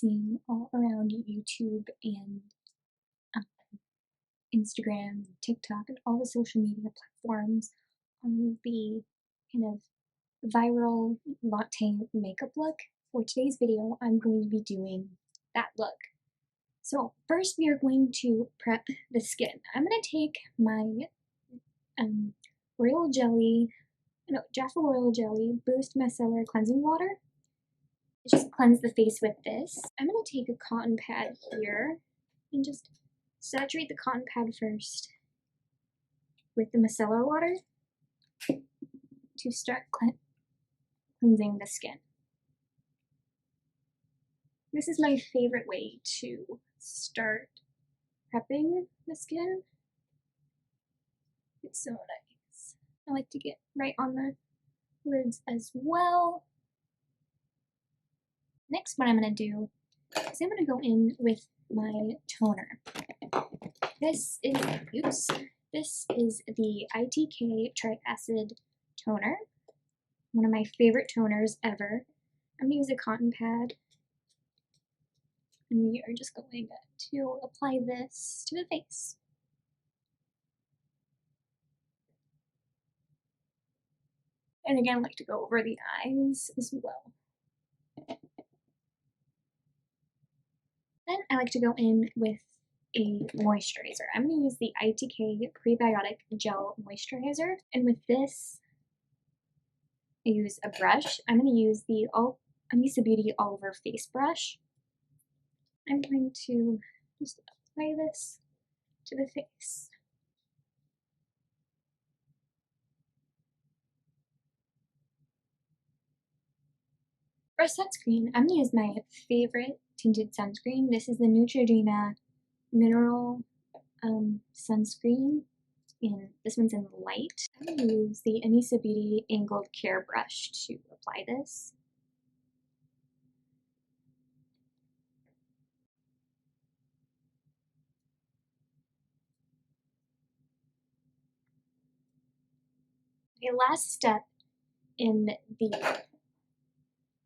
seeing all around YouTube and um, Instagram, TikTok, and all the social media platforms on the kind of viral latte makeup look. For today's video, I'm going to be doing that look. So first we are going to prep the skin. I'm going to take my Jaffa Royal Jelly Boost Micellar Cleansing Water. Just cleanse the face with this. I'm going to take a cotton pad here and just saturate the cotton pad first with the micellar water to start cleansing the skin. This is my favorite way to start prepping the skin. It's so nice. I like to get right on the lids as well. Next, what I'm going to do is I'm going to go in with my toner. This is the ITK Triacid Toner, one of my favorite toners ever. I'm going to use a cotton pad, and we are just going to apply this to the face. And again, I like to go over the eyes as well. Then I like to go in with a moisturizer. I'm going to use the ITK Prebiotic Gel Moisturizer. And with this, I use a brush. I'm going to use the Anissa Beauty All Over Face Brush. I'm going to just apply this to the face. For sunscreen, I'm going to use my favorite tinted sunscreen. This is the Nutragena Mineral Sunscreen. This one's in light. I'm going to use the Anissa Beauty Angled Care Brush to apply this. Okay, last step in the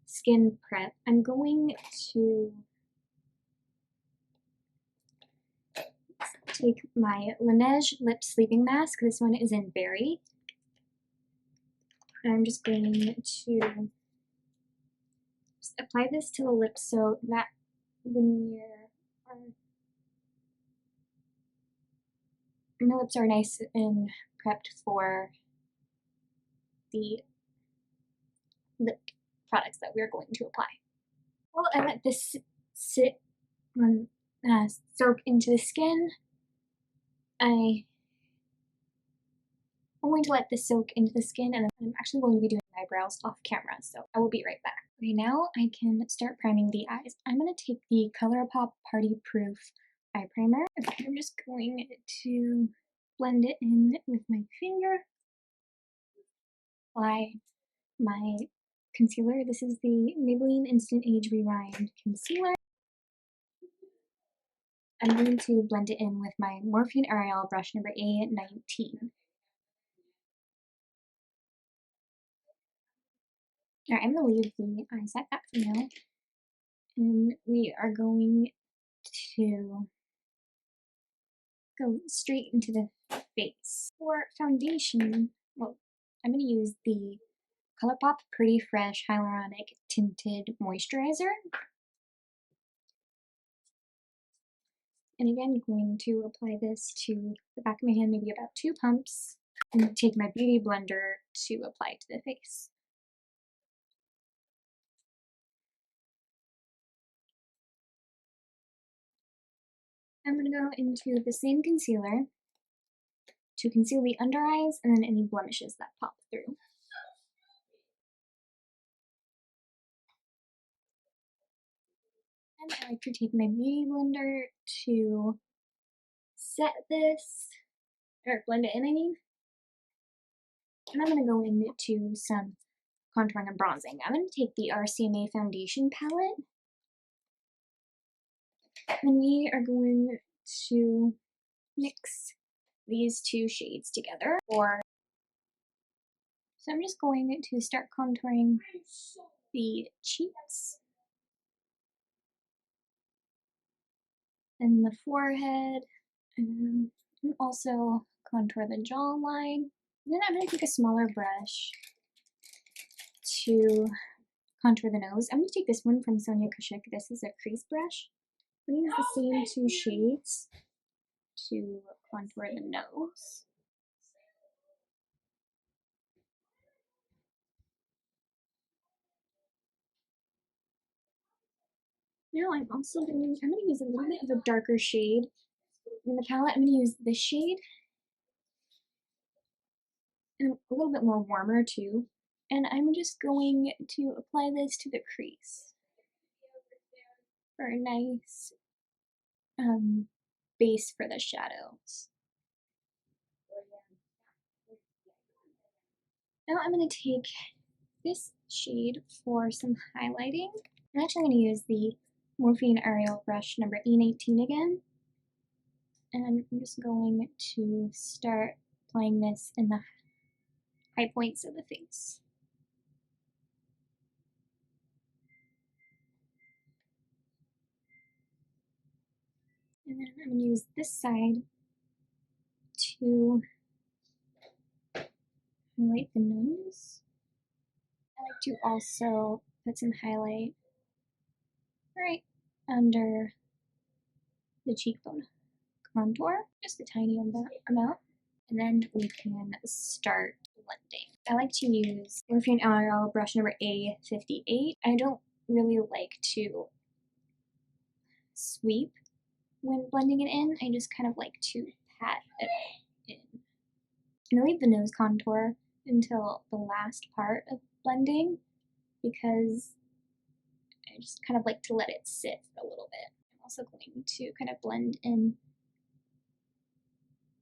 skin prep, I'm going to take my Lanage Lip Sleeping Mask. This one is in Berry. And I'm just going to just apply this to the lips so that when my lips are nice and prepped for the lip products that we're going to apply. Well, I let this soak into the skin. I'm going to let this soak into the skin, and I'm actually going to be doing eyebrows off camera, so I will be right back. Okay, now I can start priming the eyes. I'm going to take the Colorpop Party Proof Eye Primer. Okay, I'm just going to blend it in with my finger. Apply my concealer. This is the Maybelline Instant Age Rewind Concealer. I'm going to blend it in with my Morphine Ariel brush number A19. Alright, I'm going to leave the eyes at that for now. And we are going to go straight into the face. For foundation, well, I'm going to use the Colorpop Pretty Fresh Hyaluronic Tinted Moisturizer. And again, I'm going to apply this to the back of my hand, maybe about 2 pumps, and take my beauty blender to apply it to the face. I'm going to go into the same concealer to conceal the under eyes and then any blemishes that pop through. And I like to take my beauty blender to set this, or blend it in, I mean. And I'm going to go into some contouring and bronzing. I'm going to take the RCMA foundation palette, and we are going to mix these 2 shades together. So I'm just going to start contouring the cheeks. and the forehead, and also contour the jawline. And then I'm going to take a smaller brush to contour the nose. I'm going to take this one from Sonia Kashuk. This is a crease brush. I'm going to use the same two shades to contour the nose. Now I'm going to use a little bit of a darker shade in the palette. I'm going to use this shade, and a little bit more warmer too. And I'm just going to apply this to the crease for a nice base for the shadows. Now I'm going to take this shade for some highlighting. I'm actually going to use the Morphine Aerial brush number E18 again. And I'm just going to start applying this in the high points of the face. And then I'm going to use this side to highlight the nose. I like to also put some highlight right under the cheekbone contour, just a tiny amount. And then we can start blending. I like to use Morphine Aerial brush number A58. I don't really like to sweep when blending it in. I just kind of like to pat it in. And I leave the nose contour until the last part of blending because I just kind of like to let it sit for a little bit. I'm also going to kind of blend in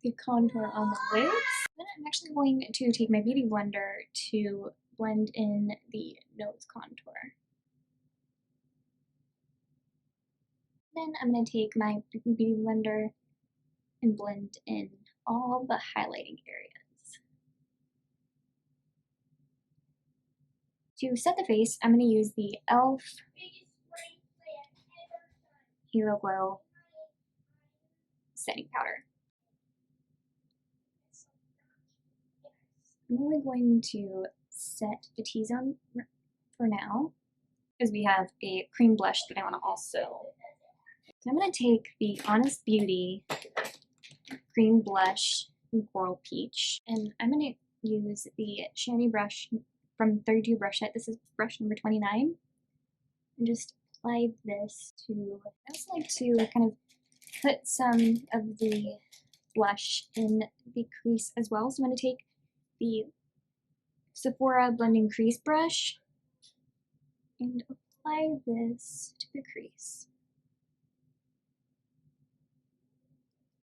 the contour on the lids. Then I'm actually going to take my beauty blender to blend in the nose contour. Then I'm going to take my beauty blender and blend in all the highlighting areas. To set the face, I'm going to use the e.l.f. Halo Glow setting powder. I'm only going to set the T-zone for now because we have a cream blush that I want to also. So I'm going to take the Honest Beauty cream blush in Coral Peach, and I'm going to use the shiny brush from 32 Brush Set. This is brush number 29, and just apply this to. I also like to kind of put some of the blush in the crease as well. So I'm going to take the Sephora blending crease brush and apply this to the crease.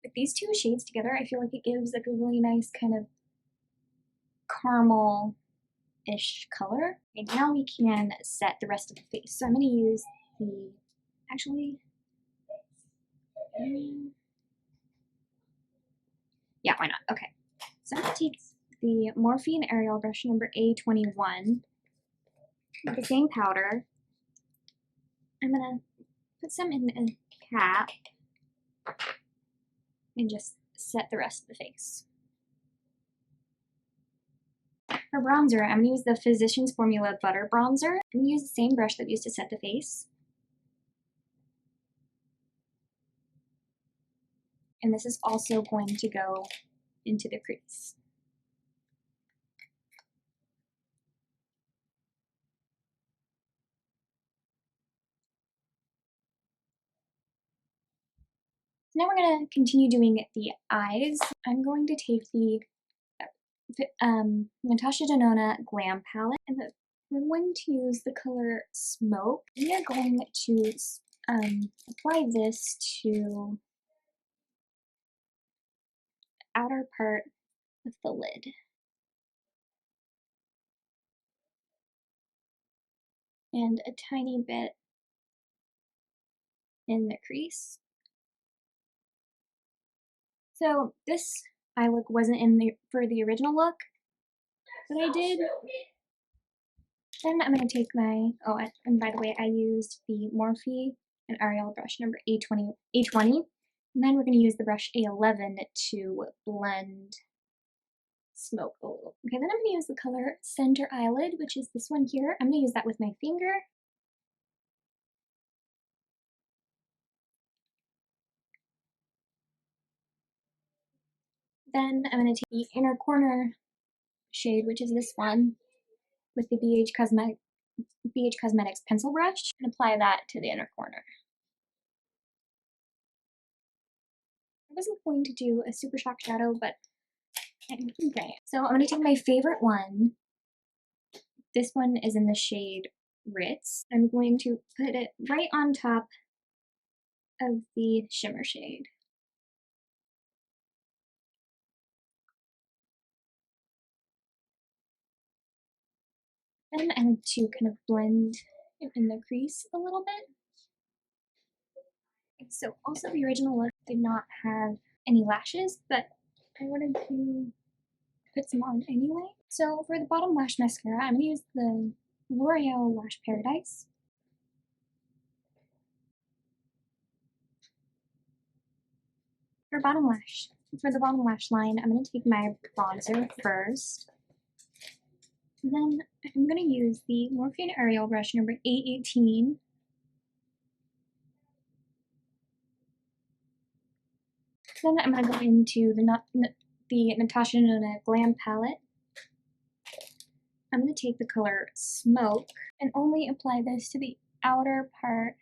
With these two shades together, I feel like it gives like a really nice kind of caramel-ish color. And now we can set the rest of the face. So I'm going to use the, yeah, why not? Okay. So I'm going to take the Morphine Aerial brush number A21 with the same powder. I'm going to put some in a cap and just set the rest of the face. For bronzer, I'm going to use the Physicians Formula Butter Bronzer. I'm going to use the same brush that we used to set the face. And this is also going to go into the crease. So now we're going to continue doing the eyes. I'm going to take the Natasha Denona Glam palette, and we're going to use the color Smoke. We are going to apply this to the outer part of the lid. And a tiny bit in the crease. So this eye look wasn't for the original look that I did. Then I'm going to take my, and by the way, I used the Morphe an Ariel brush number A20, and then we're going to use the brush A11 to blend smoke a little. Okay, then I'm going to use the color Center Eyelid, which is this one here. I'm going to use that with my finger. Then I'm going to take the inner corner shade, which is this one, with the BH Cosmetics pencil brush, and apply that to the inner corner. I wasn't going to do a super shock shadow, but I think I'm going to. So I'm going to take my favorite one. This one is in the shade Ritz. I'm going to put it right on top of the shimmer shade. Then I like to kind of blend it in the crease a little bit. So also the original look did not have any lashes, but I wanted to put some on anyway. So for the bottom lash mascara, I'm going to use the L'Oreal Lash Paradise. For the bottom lash line, I'm going to take my bronzer first. And then I'm going to use the Morphe Ariel brush number A18. Then I'm going to go into the Natasha Denona Glam palette. I'm going to take the color Smoke and only apply this to the outer part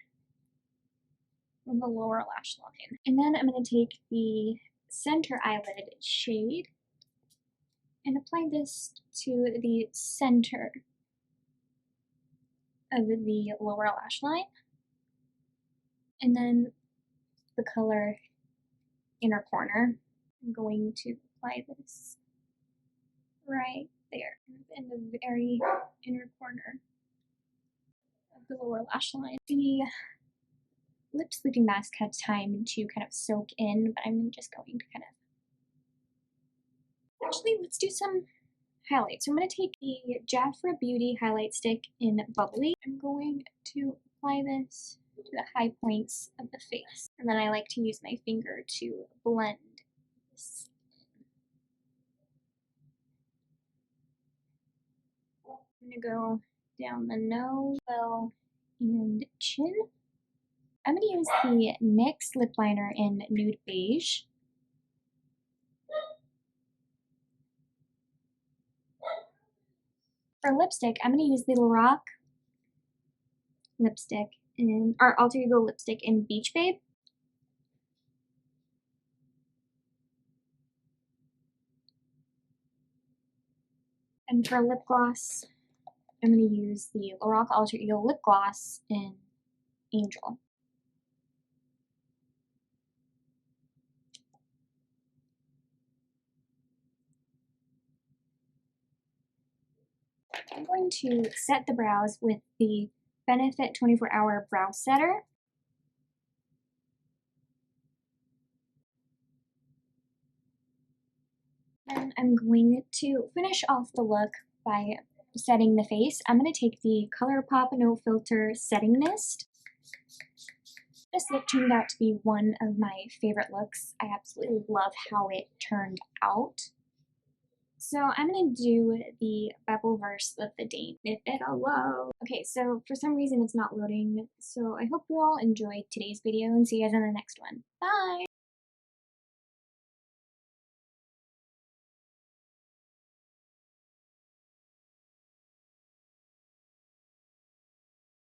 of the lower lash line. And then I'm going to take the Center Eyelid shade and apply this to the center of the lower lash line. And then the color Inner Corner, I'm going to apply this right there in the very inner corner of the lower lash line. The lip sleeping mask had time to kind of soak in, but I'm just going to kind of, actually let's do some highlights. So I'm going to take the Jaffa Beauty highlight stick in Bubbly. I'm going to apply this to the high points of the face, and then I like to use my finger to blend this. I'm going to go down the nose, bow, and chin. I'm going to use the NYX lip liner in Nude Beige. For lipstick, I'm going to use the Lorac lipstick or Alter Ego lipstick in Beach Babe. And for lip gloss, I'm going to use the Lorac Alter Ego lip gloss in Angel. I'm going to set the brows with the Benefit 24-Hour Brow Setter. And I'm going to finish off the look by setting the face. I'm going to take the Colorpop No Filter Setting Mist. This look turned out to be one of my favorite looks. I absolutely love how it turned out. So I'm going to do the Bevel verse of the Dane. If it'll load. Okay, so for some reason it's not loading. So I hope you all enjoyed today's video and see you guys in the next one. Bye!